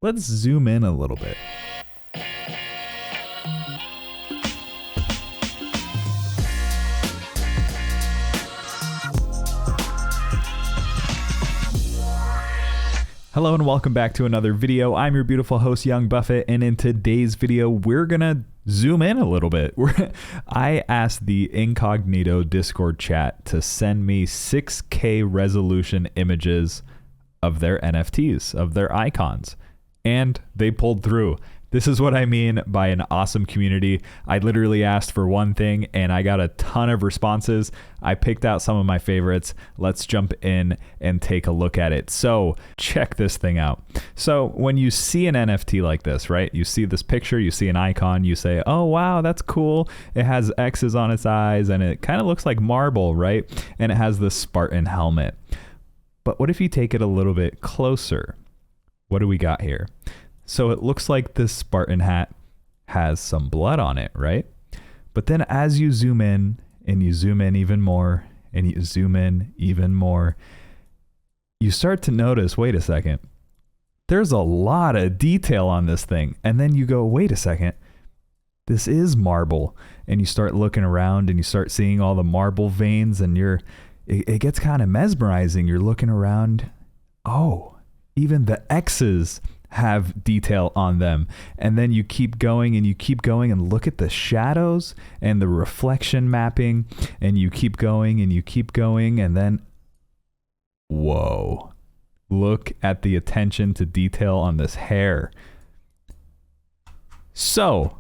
Let's zoom in a little bit. Hello and welcome back to another video. I'm your beautiful host, Young Buffett, and in today's video, we're gonna zoom in a little bit. I asked the Incognito Discord chat to send me 6K resolution images of their NFTs, of their icons, and they pulled through. This is what I mean by an awesome community. I literally asked for one thing and I got a ton of responses. I picked out some of my favorites. Let's jump in and take a look at it. So check this thing out. So when you see an NFT like this, right? You see this picture, you see an icon, you say, oh, wow, that's cool. It has X's on its eyes and it kind of looks like marble, right? And it has the Spartan helmet. But what if you take it a little bit closer? What do we got here? So it looks like this Spartan hat has some blood on it, right? But then as you zoom in and you zoom in even more and you zoom in even more, you start to notice, wait a second, there's a lot of detail on this thing. And then you go, wait a second, this is marble. And you start looking around and you start seeing all the marble veins and it gets kind of mesmerizing. You're looking around, oh, even the X's have detail on them. And then you keep going and you keep going and look at the shadows and the reflection mapping, and you keep going and you keep going, and then whoa, look at the attention to detail on this hair. So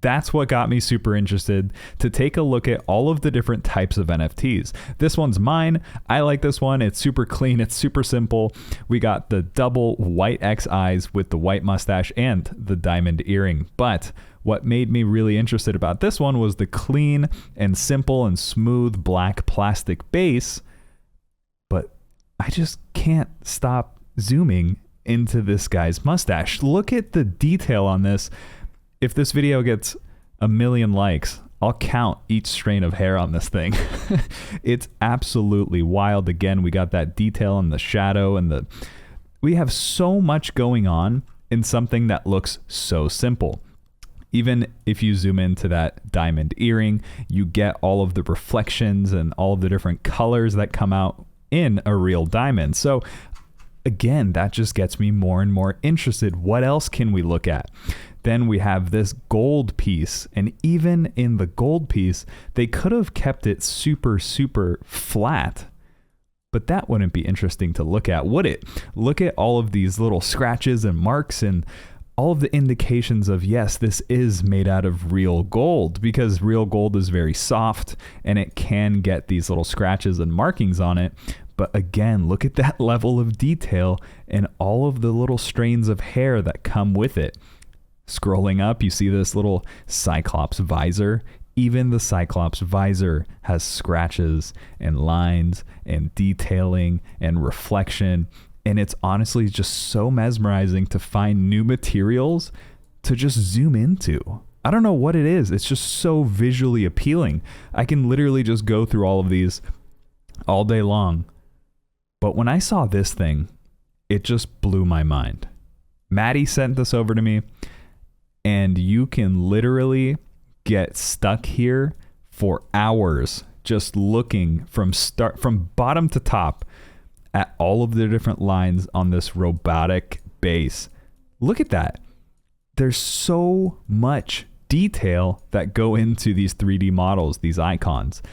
that's what got me super interested to take a look at all of the different types of NFTs. This one's mine. I like this one. It's super clean. It's super simple. We got the double white X eyes with the white mustache and the diamond earring. But what made me really interested about this one was the clean and simple and smooth black plastic base. But I just can't stop zooming into this guy's mustache. Look at the detail on this. If this video gets 1 million likes, I'll count each strain of hair on this thing. It's absolutely wild. Again, we got that detail in the shadow and we have so much going on in something that looks so simple. Even if you zoom into that diamond earring, you get all of the reflections and all of the different colors that come out in a real diamond. So again, that just gets me more and more interested. What else can we look at? Then we have this gold piece, and even in the gold piece, they could have kept it super, super flat, but that wouldn't be interesting to look at, would it? Look at all of these little scratches and marks and all of the indications of, yes, this is made out of real gold, because real gold is very soft and it can get these little scratches and markings on it. But again, look at that level of detail and all of the little strains of hair that come with it. Scrolling up, you see this little Cyclops visor. Even the Cyclops visor has scratches and lines and detailing and reflection. And it's honestly just so mesmerizing to find new materials to just zoom into. I don't know what it is. It's just so visually appealing. I can literally just go through all of these all day long. But when I saw this thing, it just blew my mind. Maddie sent this over to me. And you can literally get stuck here for hours just looking from bottom to top at all of the different lines on this robotic base. Look at that. There's so much detail that go into these 3D models, these icons,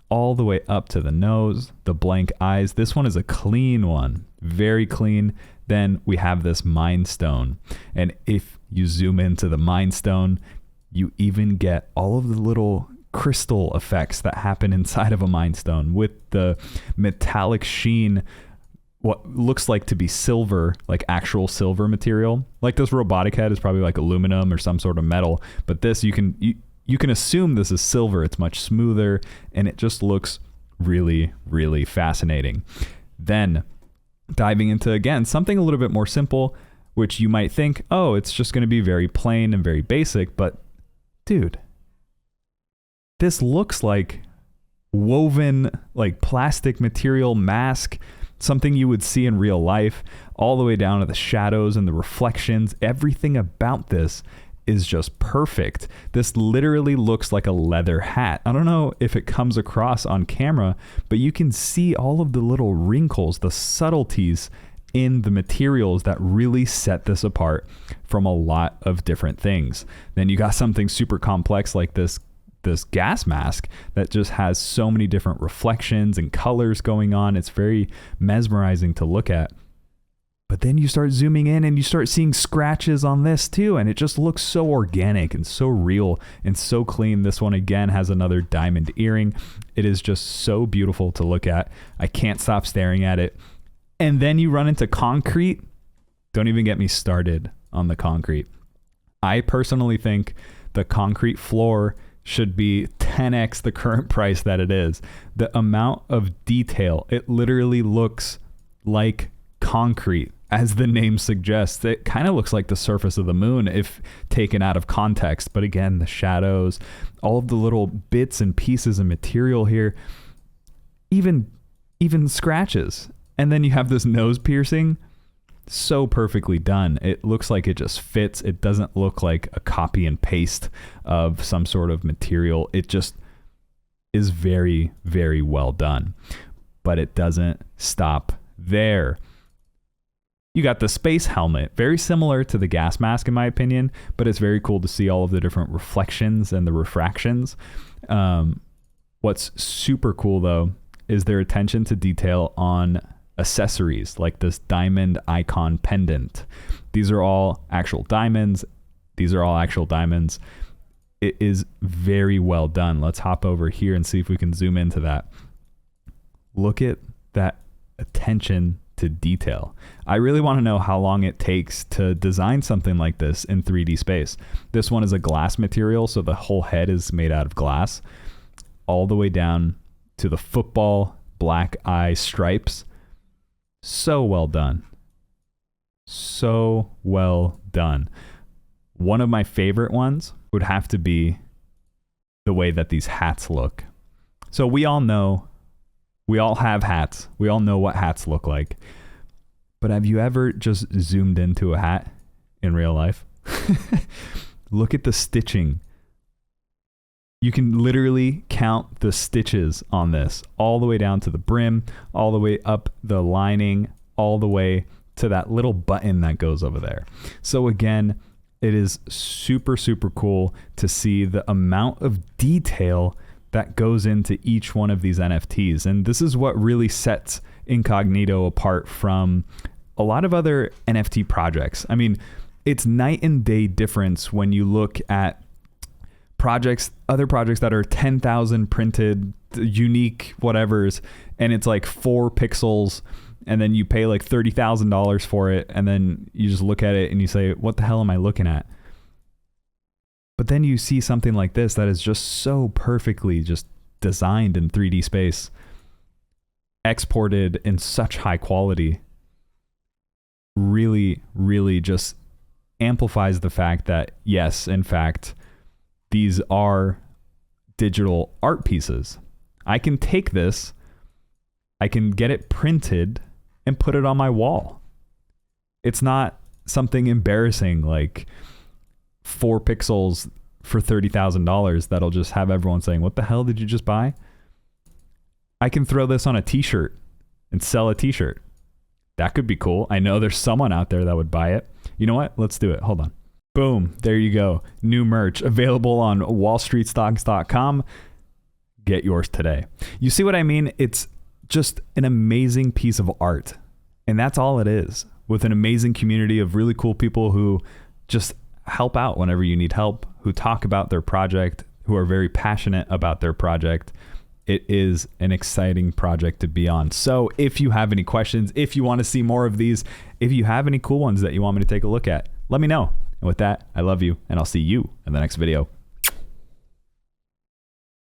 all the way up to the nose, the blank eyes. This one is a clean one, very clean. Then we have this Mind Stone. And if you zoom into the Mind Stone, you even get all of the little crystal effects that happen inside of a Mind Stone with the metallic sheen, what looks like to be silver, like actual silver material. Like this robotic head is probably like aluminum or some sort of metal, but this you can assume this is silver. It's much smoother and it just looks really, really fascinating. Then diving into, again, something a little bit more simple, which you might think, oh, it's just going to be very plain and very basic. But dude, this looks like woven, like plastic material mask something you would see in real life, all the way down to the shadows and the reflections. Everything about this is just perfect. This literally looks like a leather hat. I don't know if it comes across on camera, but you can see all of the little wrinkles, the subtleties in the materials that really set this apart from a lot of different things. Then you got something super complex like this gas mask that just has so many different reflections and colors going on. It's very mesmerizing to look at. But then you start zooming in and you start seeing scratches on this too, and it just looks so organic and so real and so clean. This one again has another diamond earring. It is just so beautiful to look at. I can't stop staring at it. And then you run into concrete. Don't even get me started on the concrete. I personally think the concrete floor should be 10x the current price that it is. The amount of detail, it literally looks like concrete. As the name suggests, it kind of looks like the surface of the moon if taken out of context. But again, the shadows, all of the little bits and pieces of material here, even scratches. And then you have this nose piercing, so perfectly done. It looks like it just fits. It doesn't look like a copy and paste of some sort of material. It just is very, very well done. But it doesn't stop there. You got the space helmet, very similar to the gas mask in my opinion, but it's very cool to see all of the different reflections and the refractions. What's super cool though is their attention to detail on accessories like this diamond icon pendant. These are all actual diamonds. It is very well done. Let's hop over here and see if we can zoom into that. Look at that attention to detail. I really want to know how long it takes to design something like this in 3D space. This one is a glass material, so the whole head is made out of glass, all the way down to the football black eye stripes. So well done. So well done. One of my favorite ones would have to be the way that these hats look. So we all have hats. We all know what hats look like. But have you ever just zoomed into a hat in real life? Look at the stitching. You can literally count the stitches on this all the way down to the brim, all the way up the lining, all the way to that little button that goes over there. So again, it is super, super cool to see the amount of detail that goes into each one of these NFTs. And this is what really sets Incognito apart from a lot of other NFT projects. I mean, it's night and day difference when you look at other projects that are 10,000 printed, unique whatevers, and it's like 4 pixels, and then you pay like $30,000 for it, and then you just look at it and you say, what the hell am I looking at? But then you see something like this that is just so perfectly just designed in 3D space, exported in such high quality, really, really just amplifies the fact that, yes, in fact, these are digital art pieces. I can take this, I can get it printed and put it on my wall. It's not something embarrassing like 4 pixels for $30,000 that'll just have everyone saying, what the hell did you just buy? I can throw this on a t-shirt and sell a t-shirt. That could be cool. I know there's someone out there that would buy it. You know what? Let's do it. Hold on. Boom. There you go. New merch available on wallstreetstocks.com. Get yours today. You see what I mean? It's just an amazing piece of art. And that's all it is, with an amazing community of really cool people who just help out whenever you need help, who talk about their project, who are very passionate about their project. It is an exciting project to be on. So if you have any questions, if you want to see more of these, if you have any cool ones that you want me to take a look at, let me know. And with that, I love you, and I'll see you in the next video.